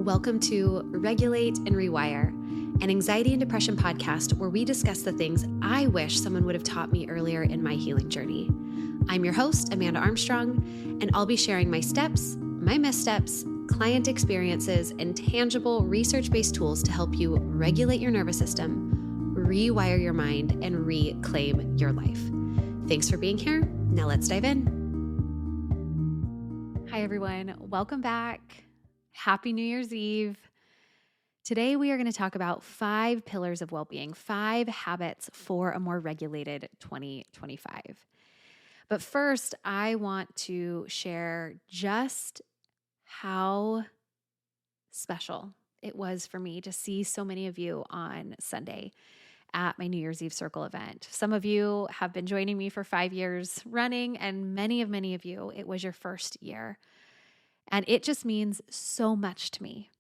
Welcome to Regulate and Rewire, an anxiety and depression podcast where we discuss the things I wish someone would have taught me earlier in my healing journey. I'm your host, Amanda Armstrong, and I'll be sharing my steps, my missteps, client experiences, and tangible research-based tools to help you regulate your nervous system, rewire your mind, and reclaim your life. Thanks for being here. Now let's dive in. Hi, everyone. Welcome back. Happy New Year's Eve. Today, we are going to talk about 5 pillars of well-being, 5 habits for a more regulated 2025. But first, I want to share just how special it was for me to see so many of you on Sunday at my New Year's Eve Circle event. Some of you have been joining me for 5 years running, and many of you, it was your first year. And it just means so much to me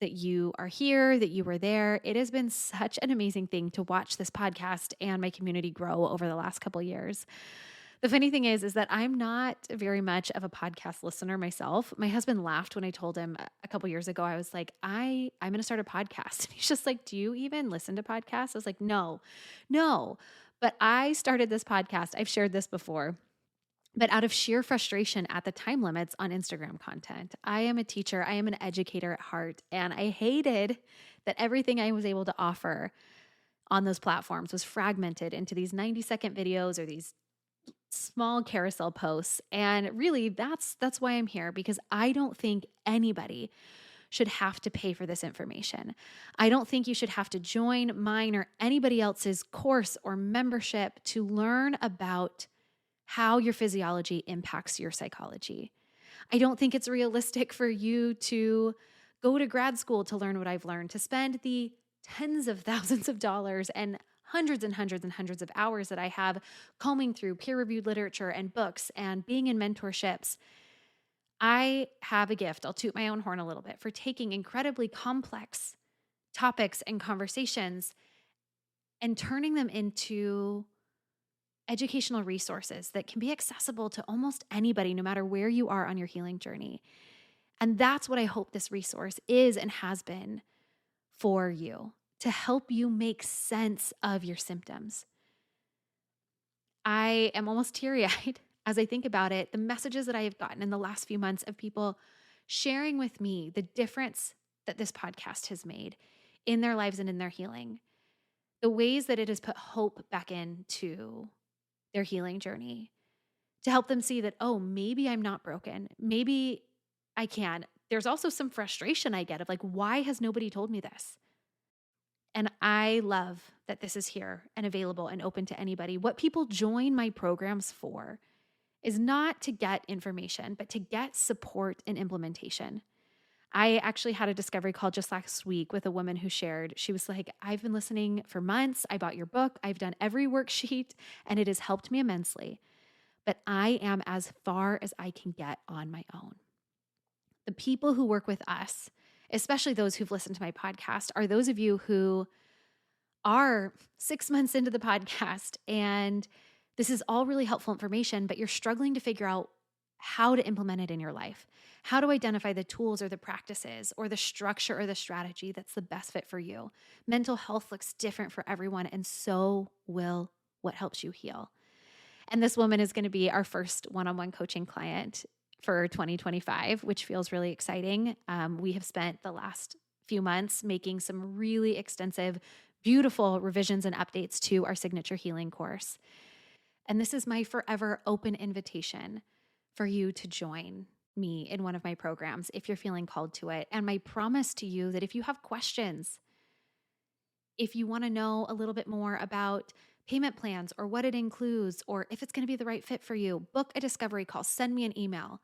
that you are here, that you were there. It has been such an amazing thing to watch this podcast and my community grow over the last couple of years. The funny thing is that I'm not very much of a podcast listener myself. My husband laughed when I told him a couple years ago, I was like, I'm going to start a podcast. And he's just like, do you even listen to podcasts? I was like, no. But I started this podcast. I've shared this before. But out of sheer frustration at the time limits on Instagram content. I am a teacher. I am an educator at heart. And I hated that everything I was able to offer on those platforms was fragmented into these 90-second videos or these small carousel posts. And really, that's why I'm here, because I don't think anybody should have to pay for this information. I don't think you should have to join mine or anybody else's course or membership to learn about how your physiology impacts your psychology. I don't think it's realistic for you to go to grad school to learn what I've learned, to spend the tens of thousands of dollars and hundreds of hours that I have combing through peer-reviewed literature and books and being in mentorships. I have a gift, I'll toot my own horn a little bit, for taking incredibly complex topics and conversations and turning them into educational resources that can be accessible to almost anybody, no matter where you are on your healing journey. And that's what I hope this resource is and has been for you, to help you make sense of your symptoms. I am almost teary-eyed as I think about it, the messages that I have gotten in the last few months of people sharing with me the difference that this podcast has made in their lives and in their healing, the ways that it has put hope back into their healing journey, to help them see that, oh, maybe I'm not broken. Maybe I can. There's also some frustration I get of like, why has nobody told me this? And I love that this is here and available and open to anybody. What people join my programs for is not to get information, but to get support and implementation. I actually had a discovery call just last week with a woman who shared, she was like, I've been listening for months. I bought your book. I've done every worksheet and it has helped me immensely, but I am as far as I can get on my own. The people who work with us, especially those who've listened to my podcast, are those of you who are 6 months into the podcast and this is all really helpful information, but you're struggling to figure out how to implement it in your life, how to identify the tools or the practices or the structure or the strategy that's the best fit for you. Mental health looks different for everyone, and so will what helps you heal. And this woman is going to be our first one-on-one coaching client for 2025, which feels really exciting. We have spent the last few months making some really extensive, beautiful revisions and updates to our signature healing course. And this is my forever open invitation for you to join me in one of my programs if you're feeling called to it. And my promise to you that if you have questions, if you want to know a little bit more about payment plans or what it includes, or if it's going to be the right fit for you, book a discovery call, send me an email.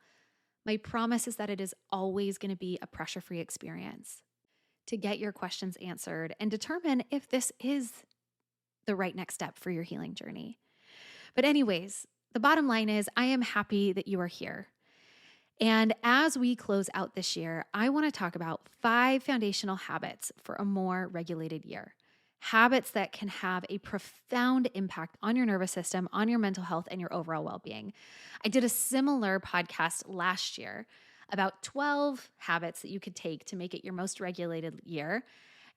My promise is that it is always going to be a pressure-free experience to get your questions answered and determine if this is the right next step for your healing journey. But anyways, the bottom line is I am happy that you are here. And as we close out this year, I want to talk about 5 foundational habits for a more regulated year. Habits that can have a profound impact on your nervous system, on your mental health, and your overall well-being. I did a similar podcast last year about 12 habits that you could take to make it your most regulated year.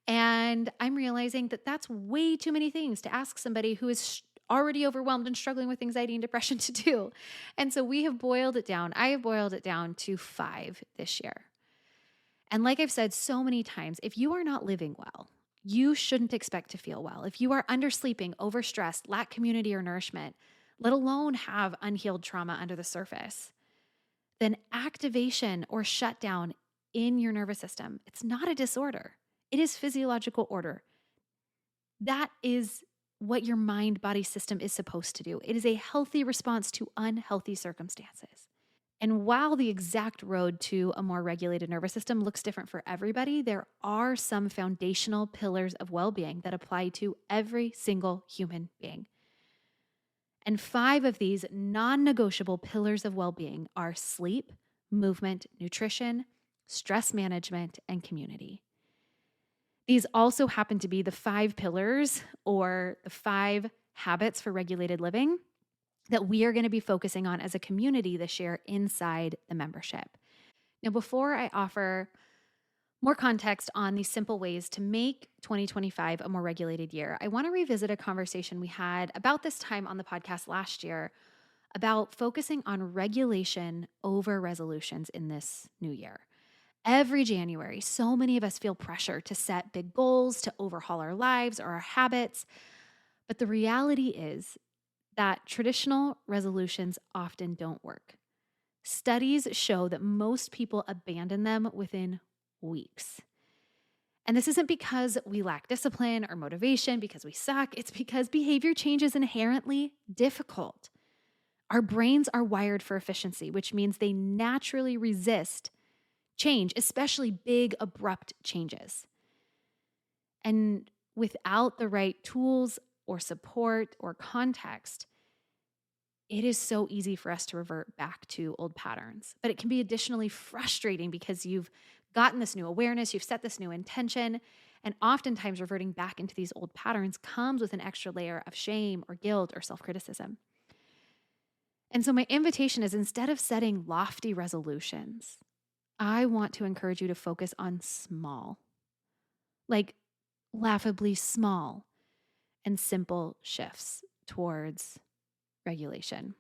And I'm realizing that that's way too many things to ask somebody who is already overwhelmed and struggling with anxiety and depression to do. And so we have boiled it down. I have boiled it down to 5 this year. And like I've said so many times, if you are not living well, you shouldn't expect to feel well. If you are undersleeping, overstressed, lack community or nourishment, let alone have unhealed trauma under the surface, then activation or shutdown in your nervous system, it's not a disorder. It is physiological order. That is what your mind-body system is supposed to do. It is a healthy response to unhealthy circumstances. And while the exact road to a more regulated nervous system looks different for everybody, there are some foundational pillars of well-being that apply to every single human being. And 5 of these non-negotiable pillars of well-being are sleep, movement, nutrition, stress management, and community. These also happen to be the 5 pillars or the 5 habits for regulated living that we are going to be focusing on as a community this year inside the membership. Now, before I offer more context on these simple ways to make 2025 a more regulated year, I want to revisit a conversation we had about this time on the podcast last year about focusing on regulation over resolutions in this new year. Every January, so many of us feel pressure to set big goals, to overhaul our lives or our habits. But the reality is that traditional resolutions often don't work. Studies show that most people abandon them within weeks. And this isn't because we lack discipline or motivation, because we suck. It's because behavior change is inherently difficult. Our brains are wired for efficiency, which means they naturally resist change, especially big, abrupt changes. And without the right tools or support or context, it is so easy for us to revert back to old patterns. But it can be additionally frustrating because you've gotten this new awareness, you've set this new intention, and oftentimes reverting back into these old patterns comes with an extra layer of shame or guilt or self-criticism. And so my invitation is, instead of setting lofty resolutions, I want to encourage you to focus on small, like laughably small and simple shifts towards regulation.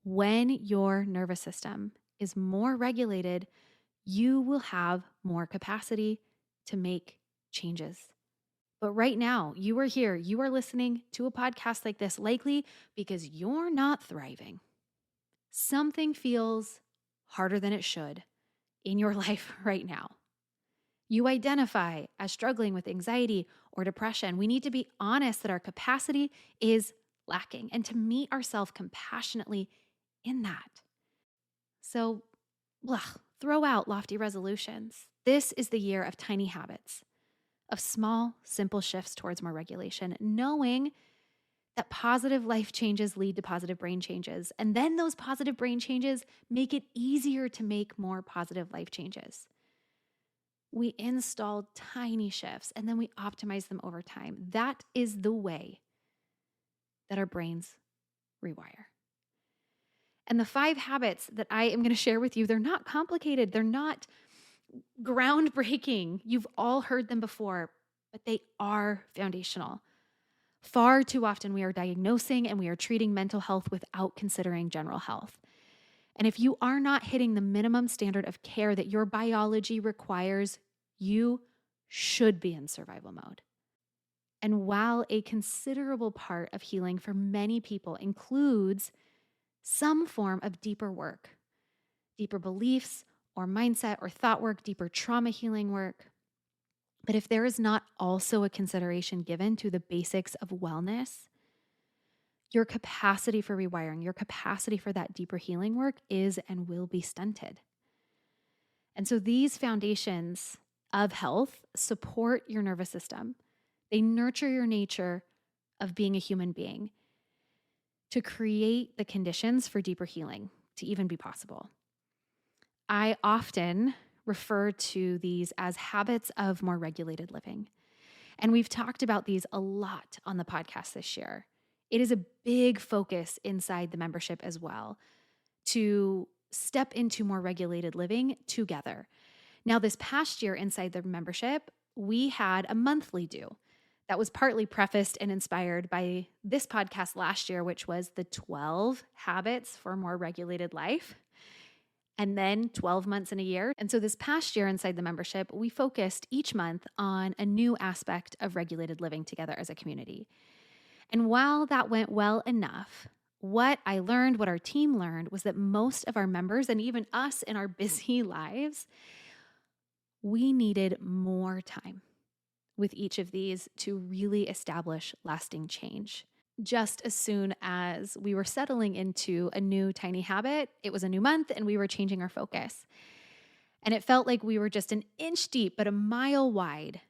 When your nervous system is more regulated, you will have more capacity to make changes. But right now, you are here, you are listening to a podcast like this, likely because you're not thriving. Something feels harder than it should in your life right now. You identify as struggling with anxiety or depression. We need to be honest that our capacity is lacking and to meet ourselves compassionately in that. So, throw out lofty resolutions. This is the year of tiny habits, of small, simple shifts towards more regulation, knowing that positive life changes lead to positive brain changes. And then those positive brain changes make it easier to make more positive life changes. We install tiny shifts and then we optimize them over time. That is the way that our brains rewire. And the 5 habits that I am going to share with you, they're not complicated. They're not groundbreaking. You've all heard them before, but they are foundational. Far too often we are diagnosing and we are treating mental health without considering general health. And if you are not hitting the minimum standard of care that your biology requires, you should be in survival mode. And while a considerable part of healing for many people includes some form of deeper work, deeper beliefs or mindset or thought work, deeper trauma healing work, but if there is not also a consideration given to the basics of wellness, your capacity for rewiring, your capacity for that deeper healing work is and will be stunted. And so these foundations of health support your nervous system. They nurture your nature of being a human being to create the conditions for deeper healing to even be possible. I often refer to these as habits of more regulated living. And we've talked about these a lot on the podcast this year. It is a big focus inside the membership as well to step into more regulated living together. Now, this past year inside the membership, we had a monthly due. That was partly prefaced and inspired by this podcast last year, which was the 12 habits for a more regulated life, and then 12 months in a year. And so this past year inside the membership, we focused each month on a new aspect of regulated living together as a community. And while that went well enough, what I learned, what our team learned, was that most of our members, and even us in our busy lives, we needed more time with each of these to really establish lasting change. Just as soon as we were settling into a new tiny habit, it was a new month and we were changing our focus. And it felt like we were just an inch deep, but a mile wide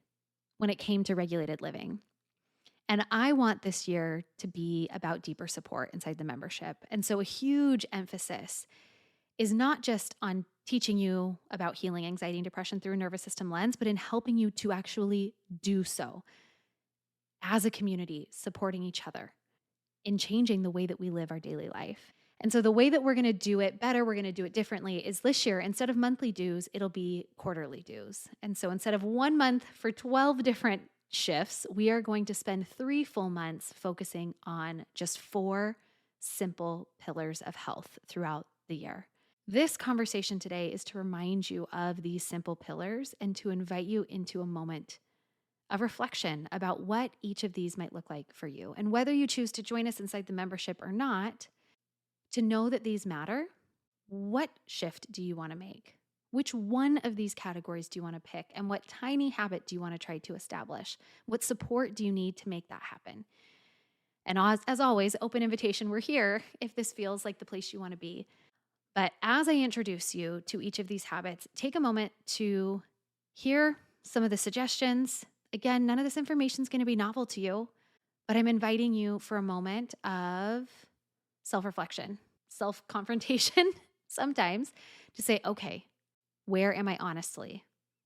when it came to regulated living. And I want this year to be about deeper support inside the membership. And so a huge emphasis is not just on teaching you about healing anxiety and depression through a nervous system lens, but in helping you to actually do so as a community, supporting each other in changing the way that we live our daily life. And so the way that we're going to do it better, we're going to do it differently, is this year, instead of monthly dues, it'll be quarterly dues. And so instead of 1 month for 12 different shifts, we are going to spend 3 full months focusing on just 4 simple pillars of health throughout the year. This conversation today is to remind you of these simple pillars and to invite you into a moment of reflection about what each of these might look like for you. And whether you choose to join us inside the membership or not, to know that these matter, what shift do you want to make? Which one of these categories do you want to pick? And what tiny habit do you want to try to establish? What support do you need to make that happen? And as always, open invitation, we're here if this feels like the place you want to be. But as I introduce you to each of these habits, take a moment to hear some of the suggestions. Again, none of this information is going to be novel to you, but I'm inviting you for a moment of self-reflection, self-confrontation sometimes, to say, okay, where am I honestly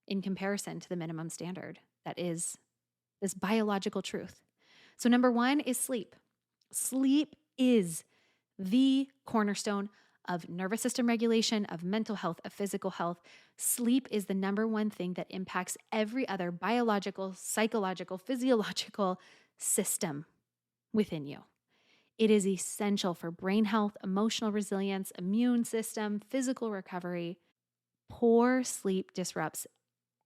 in comparison to the minimum standard that is this biological truth? So number 1 is sleep. Sleep is the cornerstone of nervous system regulation, of mental health, of physical health. Sleep is the number 1 thing that impacts every other biological, psychological, physiological system within you. It is essential for brain health, emotional resilience, immune system, physical recovery. Poor sleep disrupts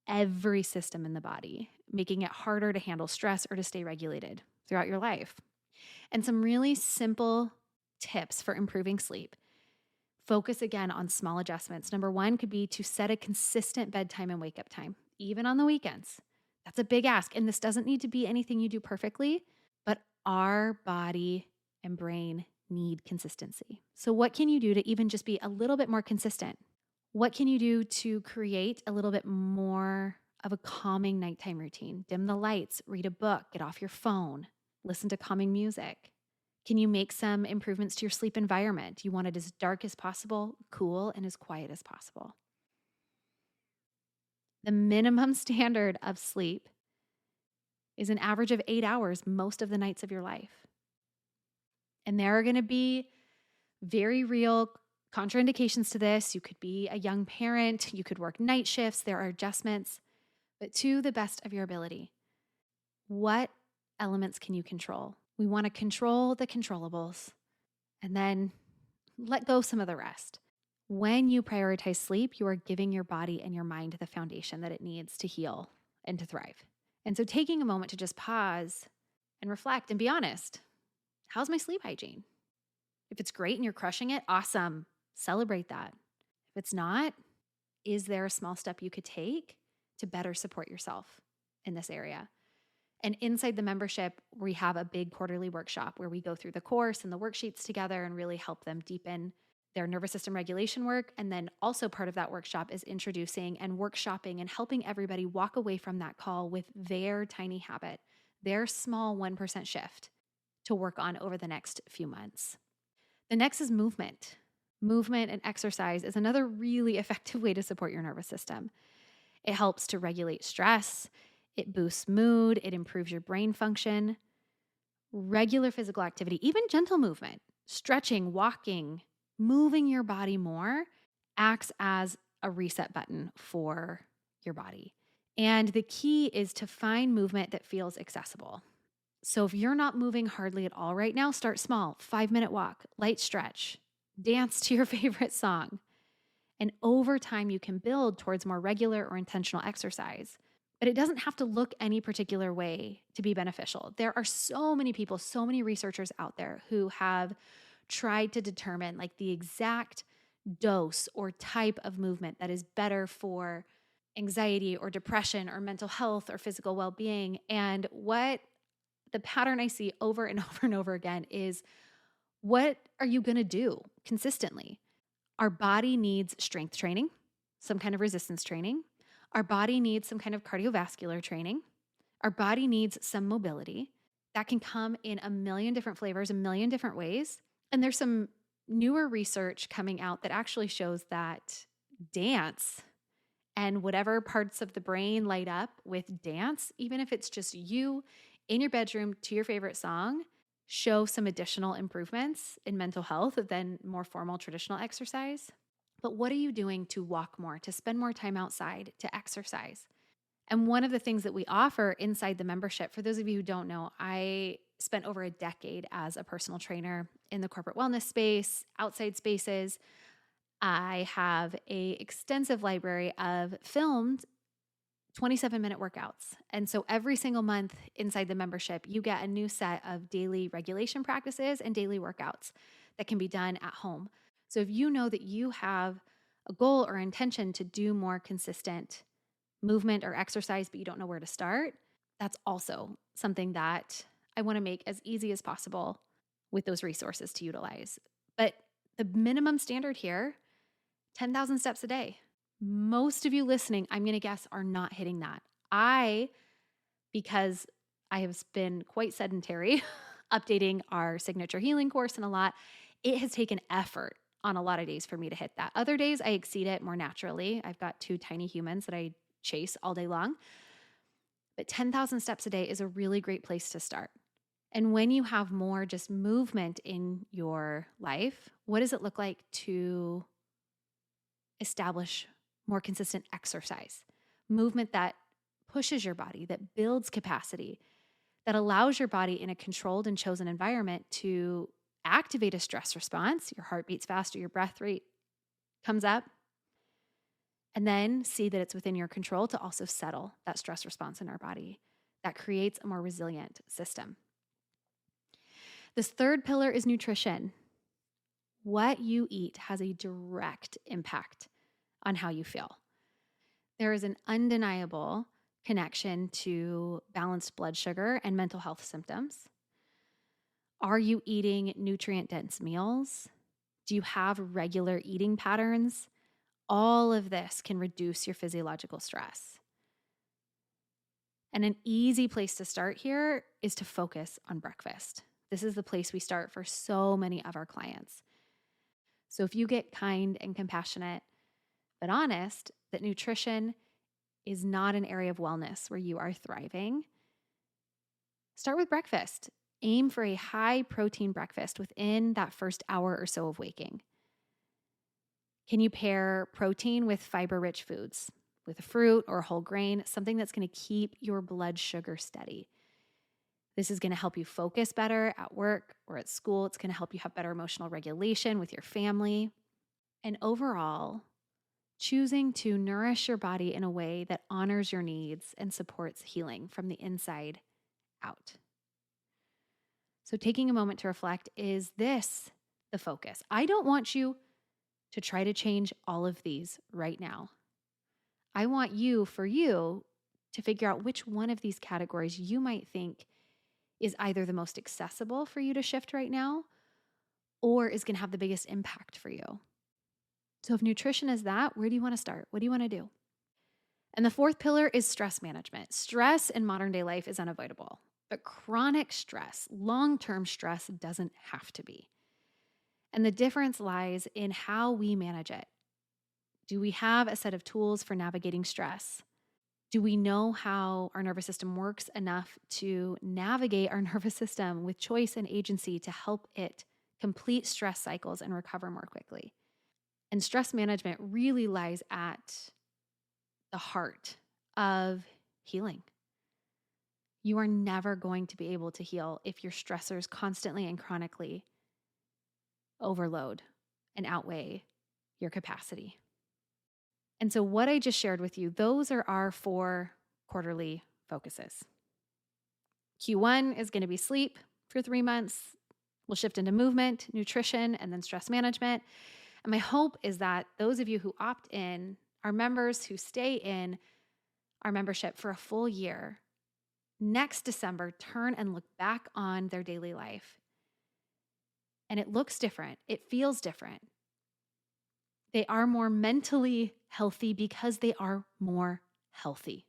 every system in the body, making it harder to handle stress or to stay regulated throughout your life. And some really simple tips for improving sleep. Focus again on small adjustments. Number 1 could be to set a consistent bedtime and wake up time, even on the weekends. That's a big ask. And this doesn't need to be anything you do perfectly, but our body and brain need consistency. So what can you do to even just be a little bit more consistent? What can you do to create a little bit more of a calming nighttime routine? Dim the lights, read a book, get off your phone, listen to calming music. Can you make some improvements to your sleep environment? You want it as dark as possible, cool, and as quiet as possible. The minimum standard of sleep is an average of 8 hours most of the nights of your life. And there are going to be very real contraindications to this. You could be a young parent, you could work night shifts, there are adjustments, but to the best of your ability, what elements can you control? We want to control the controllables and then let go some of the rest. When you prioritize sleep, you are giving your body and your mind the foundation that it needs to heal and to thrive. And so taking a moment to just pause and reflect and be honest. How's my sleep hygiene? If it's great and you're crushing it, awesome. Celebrate that. If it's not, is there a small step you could take to better support yourself in this area? And inside the membership, we have a big quarterly workshop where we go through the course and the worksheets together and really help them deepen their nervous system regulation work. And then also part of that workshop is introducing and workshopping and helping everybody walk away from that call with their tiny habit, their small 1% shift to work on over the next few months. The next is movement. Movement and exercise is another really effective way to support your nervous system. It helps to regulate stress. It boosts mood. It improves your brain function. Regular physical activity, even gentle movement, stretching, walking, moving your body more acts as a reset button for your body. And the key is to find movement that feels accessible. So if you're not moving hardly at all right now, start small, 5-minute walk, light stretch, dance to your favorite song. And over time, you can build towards more regular or intentional exercise. But it doesn't have to look any particular way to be beneficial. There are so many people, so many researchers out there who have tried to determine like the exact dose or type of movement that is better for anxiety or depression or mental health or physical well-being. And what the pattern I see over and over and over again is, what are you going to do consistently? Our body needs strength training, some kind of resistance training. Our body needs some kind of cardiovascular training. Our body needs some mobility. That can come in a million different flavors, a million different ways. And there's some newer research coming out that actually shows that dance and whatever parts of the brain light up with dance, even if it's just you in your bedroom to your favorite song, show some additional improvements in mental health than more formal traditional exercise. But what are you doing to walk more, to spend more time outside, to exercise? And one of the things that we offer inside the membership, for those of you who don't know, I spent over a decade as a personal trainer in the corporate wellness space, outside spaces. I have an extensive library of filmed 27-minute workouts. And so every single month inside the membership, you get a new set of daily regulation practices and daily workouts that can be done at home. So if you know that you have a goal or intention to do more consistent movement or exercise, but you don't know where to start, that's also something that I want to make as easy as possible with those resources to utilize. But the minimum standard here, 10,000 steps a day. Most of you listening, I'm going to guess, are not hitting that. Because I have been quite sedentary, updating our signature healing course and a lot, it has taken effort on a lot of days for me to hit that. Other days, I exceed it more naturally. I've got 2 tiny humans that I chase all day long. But 10,000 steps a day is a really great place to start. And when you have more just movement in your life, what does it look like to establish more consistent exercise? Movement that pushes your body, that builds capacity, that allows your body in a controlled and chosen environment to activate a stress response. Your heart beats faster, your breath rate comes up. And then see that it's within your control to also settle that stress response in our body. That creates a more resilient system. This third pillar is nutrition. What you eat has a direct impact on how you feel. There is an undeniable connection to balanced blood sugar and mental health symptoms. Are you eating nutrient-dense meals? Do you have regular eating patterns? All of this can reduce your physiological stress. And an easy place to start here is to focus on breakfast. This is the place we start for so many of our clients. So if you get kind and compassionate, but honest, that nutrition is not an area of wellness where you are thriving, start with breakfast. Aim for a high protein breakfast within that first hour or so of waking. Can you pair protein with fiber-rich foods, with a fruit or a whole grain, something that's going to keep your blood sugar steady? This is going to help you focus better at work or at school. It's going to help you have better emotional regulation with your family. And overall, choosing to nourish your body in a way that honors your needs and supports healing from the inside out. So taking a moment to reflect, is this the focus? I don't want you to try to change all of these right now. I want you, for you, to figure out which one of these categories you might think is either the most accessible for you to shift right now or is going to have the biggest impact for you. So if nutrition is that, where do you want to start? What do you want to do? And the fourth pillar is stress management. Stress in modern day life is unavoidable, but chronic stress, long-term stress doesn't have to be. And the difference lies in how we manage it. Do we have a set of tools for navigating stress? Do we know how our nervous system works enough to navigate our nervous system with choice and agency to help it complete stress cycles and recover more quickly? And stress management really lies at the heart of healing. You are never going to be able to heal if your stressors constantly and chronically overload and outweigh your capacity. And so, what I just shared with you, those are our 4 quarterly focuses. Q1 is going to be sleep for 3 months. We'll shift into movement, nutrition, and then stress management. And my hope is that those of you who opt in, our members who stay in our membership for a full year, next December turn and look back on their daily life. And it looks different. It feels different. They are more mentally healthy because they are more healthy.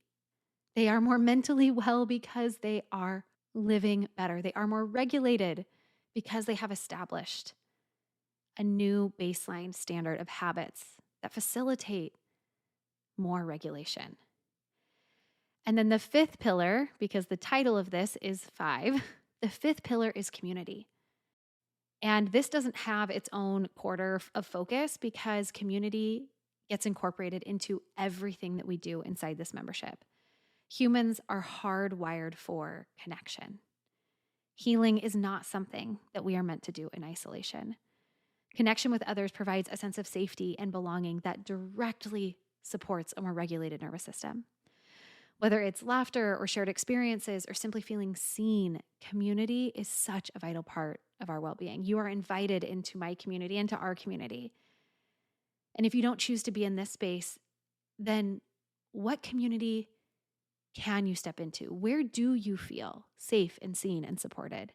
They are more mentally well because they are living better. They are more regulated because they have established a new baseline standard of habits that facilitate more regulation. And then the 5th pillar, because the title of this is 5, the 5th pillar is community. And this doesn't have its own quarter of focus because community gets incorporated into everything that we do inside this membership. Humans are hardwired for connection. Healing is not something that we are meant to do in isolation. Connection with others provides a sense of safety and belonging that directly supports a more regulated nervous system. Whether it's laughter or shared experiences or simply feeling seen, community is such a vital part of our well-being. You are invited into my community, into our community. And if you don't choose to be in this space, then what community can you step into? Where do you feel safe and seen and supported?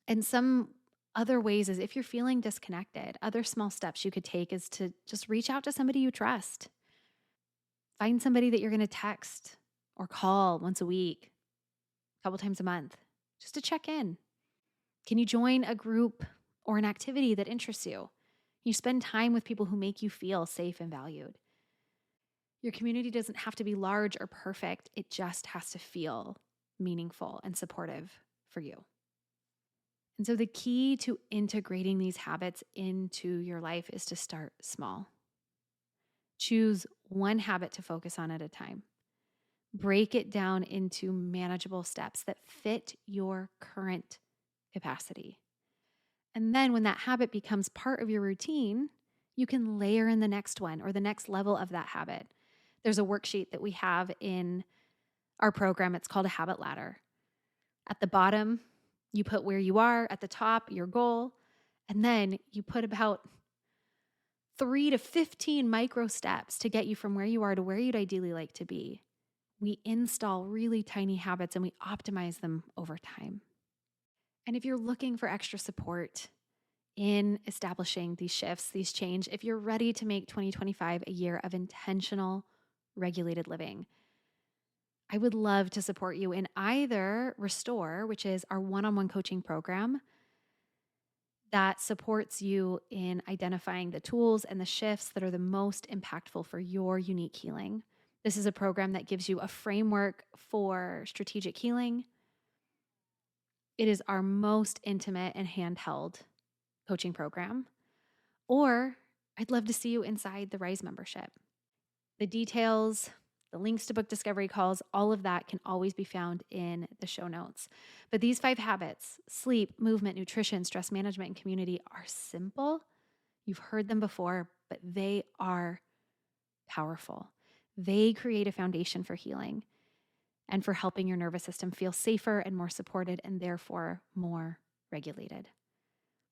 And some other ways is if you're feeling disconnected, other small steps you could take is to just reach out to somebody you trust. Find somebody that you're going to text or call once a week, a couple times a month, just to check in. Can you join a group or an activity that interests you? You spend time with people who make you feel safe and valued. Your community doesn't have to be large or perfect. It just has to feel meaningful and supportive for you. And so the key to integrating these habits into your life is to start small. Choose one habit to focus on at a time. Break it down into manageable steps that fit your current capacity. And then when that habit becomes part of your routine, you can layer in the next one or the next level of that habit. There's a worksheet that we have in our program. It's called a habit ladder. At the bottom, you put where you are. At the top, your goal. And then you put about 3 to 15 micro steps to get you from where you are to where you'd ideally like to be. We install really tiny habits and we optimize them over time. And if you're looking for extra support in establishing these shifts, these change, if you're ready to make 2025 a year of intentional, regulated living, I would love to support you in either Restore, which is our one-on-one coaching program that supports you in identifying the tools and the shifts that are the most impactful for your unique healing. This is a program that gives you a framework for strategic healing. It is our most intimate and handheld coaching program. Or I'd love to see you inside the Rise membership. The details, the links to book discovery calls, all of that can always be found in the show notes. But these 5 habits, sleep, movement, nutrition, stress management, and community, are simple. You've heard them before, but they are powerful. They create a foundation for healing and for helping your nervous system feel safer and more supported and therefore more regulated.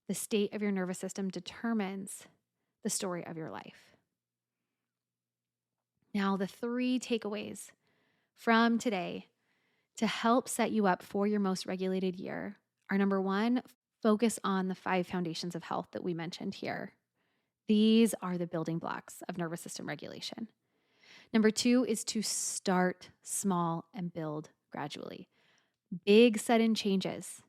The state of your nervous system determines the story of your life. Now, the 3 takeaways from today to help set you up for your most regulated year are: number 1, focus on the 5 foundations of health that we mentioned here. These are the building blocks of nervous system regulation. Number 2 is to start small and build gradually. Big sudden changes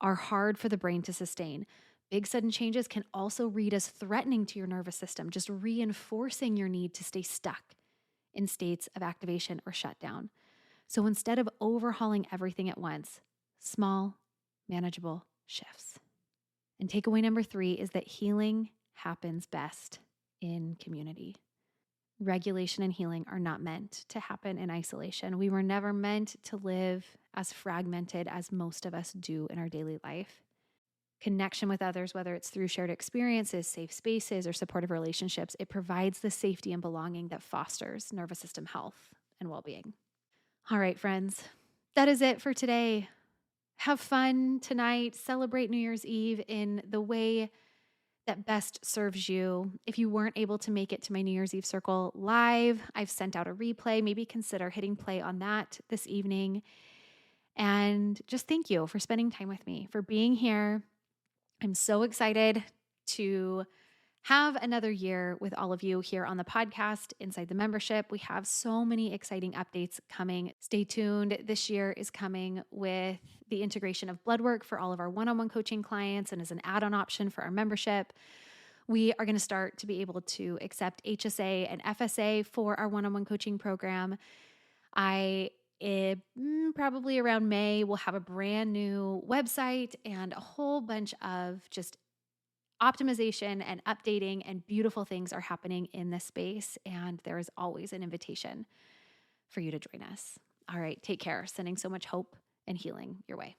are hard for the brain to sustain. Big sudden changes can also read as threatening to your nervous system, just reinforcing your need to stay stuck in states of activation or shutdown. So instead of overhauling everything at once, small, manageable shifts. And takeaway number 3 is that healing happens best in community. Regulation and healing are not meant to happen in isolation. We were never meant to live as fragmented as most of us do in our daily life. Connection with others, whether it's through shared experiences, safe spaces, or supportive relationships, it provides the safety and belonging that fosters nervous system health and well-being. All right, friends, that is it for today. Have fun tonight. Celebrate New Year's Eve in the way that best serves you. If you weren't able to make it to my New Year's Eve Circle live, I've sent out a replay. Maybe consider hitting play on that this evening. And just thank you for spending time with me, for being here. I'm so excited to have another year with all of you here on the podcast, inside the membership. We have so many exciting updates coming. Stay tuned. This year is coming with the integration of blood work for all of our one-on-one coaching clients and as an add-on option for our membership. We are going to start to be able to accept HSA and FSA for our one-on-one coaching program. Probably around May, we'll have a brand new website and a whole bunch of just optimization and updating and beautiful things are happening in this space. And there is always an invitation for you to join us. All right, take care. Sending so much hope and healing your way.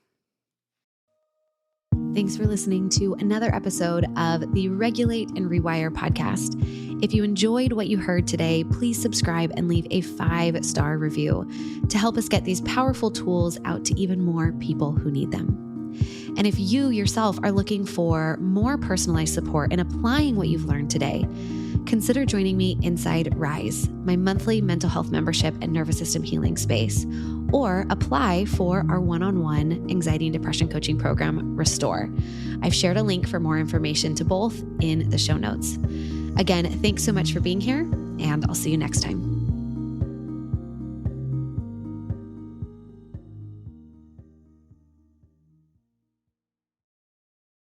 Thanks for listening to another episode of the Regulate and Rewire podcast. If you enjoyed what you heard today, please subscribe and leave a 5-star review to help us get these powerful tools out to even more people who need them. And if you yourself are looking for more personalized support in applying what you've learned today, consider joining me inside Rise, my monthly mental health membership and nervous system healing space, or apply for our one-on-one anxiety and depression coaching program, Restore. I've shared a link for more information to both in the show notes. Again, thanks so much for being here, and I'll see you next time.